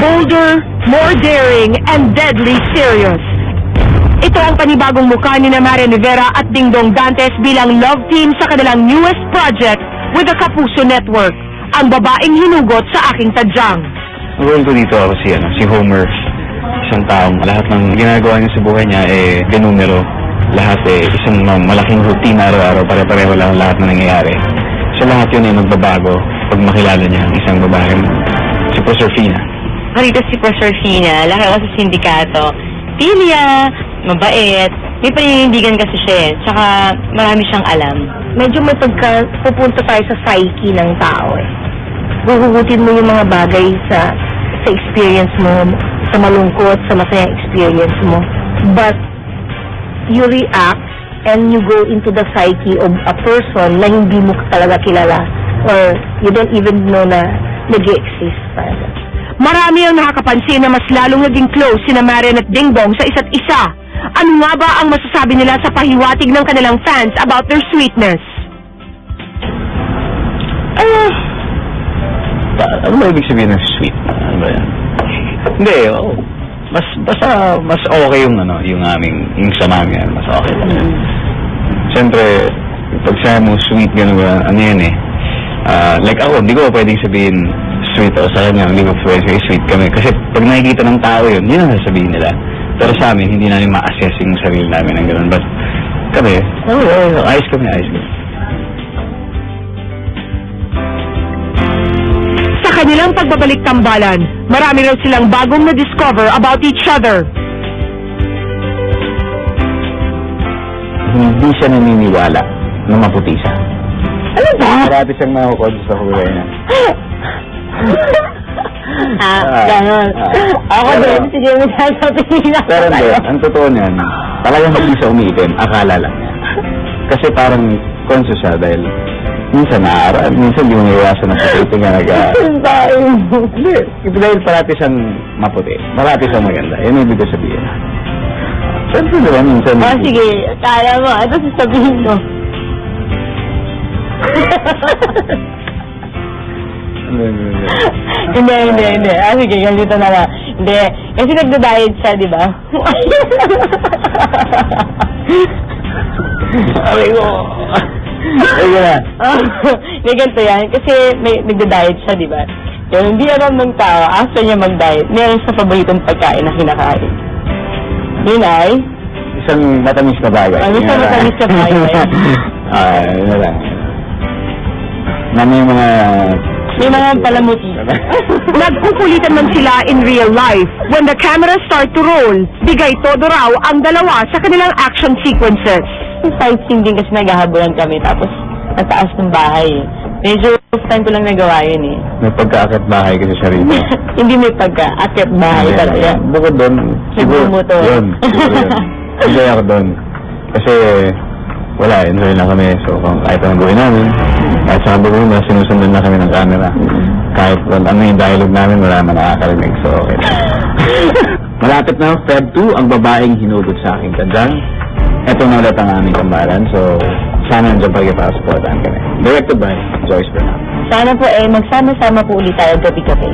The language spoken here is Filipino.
bolder, more daring, and deadly serious. Ito ang panibagong mukha ni Mare Rivera at Dingdong Dantes bilang love team sa kanilang newest project with the Kapuso Network, ang babaeng hinugot sa aking tadyang. Ang role ko dito ako si Homer, isang taong lahat ng ginagawa niya sa buhay niya binumero. Lahat isang malaking routine araw-araw, pare-pareho lang lahat na nangyayari. So lahat yun magbabago pag makilala niya ang isang babae, si Proserpina. Marito si Proserpina, laki ako sa sindikato. Tilia, mabait, may paninindigan kasi siya tsaka marami siyang alam. Medyo may pupunta tayo sa psyche ng tao Gugugutin mo yung mga bagay sa experience mo, sa malungkot, sa masayang experience mo. But you react and you go into the psyche of a person na hindi mo talaga kilala or you don't even know na nag-exist. Marami ang nakakapansin na mas lalong naging close sina Maren at Dingdong sa isa't isa. Ano nga ba ang masasabi nila sa pahiwatig ng kanilang fans about their sweetness? Ano ba ibig sabihin ng sweet? Ano ba yan? Hindi, mas okay yung yung sa namin, mas okay. Siyempre, pag sabi mo sweet, gano'n ba, ano yan like ako, hindi ko pwedeng sabihin sweet o sa kanya, hindi ko pwedeng sabihin sweet kami. Kasi pag nakikita ng tao yun ang sasabihin nila. Pero sa amin, hindi namin ma-assess yung sarili namin ng gano'n. But kami, ayos kami. Sa kanilang pagbabalik tambalan, marami raw silang bagong na-discover about each other. Hindi siya naniniwala na maputi siya. Ano ba? Marami siyang nakukod sa kulay niya. Ganon. Ako din, sige mo sasabihin ako. Pero hindi, ang totoo niyan, talagang hindi siya umiitim, akala lang niya. Kasi parang conscious siya dahil minsan naaaral, minsan di mo naiwasan ng puti nga Hindi, dahil parati siyang maputi, parati siyang maganda. Yan ang ibig ko sabihin. Siyempre diba minsan... sige, kaya mo, ano sasabihin mo? Hindi. Sige, ganito na nga. Hindi, kasi nagda-diet siya, di ba? Sabi ko... Ayun na. May ganito yan, kasi nagda-diet siya, di ba? Yung hindi alam ng tao, after niya mag-diet, meron sa paboritong pagkain na kinakain. Yun ay? Isang matamis na bagay. Isang matamis na bagay. Yun na lang. May mga palamuti. Nagkukulitan man sila in real life. When the cameras start to roll, bigay todo raw ang dalawa sa kanilang action sequences. Sightseeing din kasi naghahabulan kami, tapos ang taas ng bahay. Medyo first time ko lang nagawa yun May pagka-akit bahay kasi siya rito. Hindi may pagka-akit bahay talaga. Bukod doon, siguro yun. Enjoy ako doon. Kasi wala, enjoy lang kami. So kahit anong gawin namin, kahit saan gawin na, sinusundan na kami ng camera. Kahit ano yung dialogue namin, wala man nakakarinig. So okay. Malapit na Feb 2, ang babaeng hinugot sa aking tadyang. Ito na ulit ang aming tambalan. So sana nandiyan pa kayo para supportahan kami. Directed by Joyce Bernal. Sana po magsama-sama po ulit tayo gabi-gabi.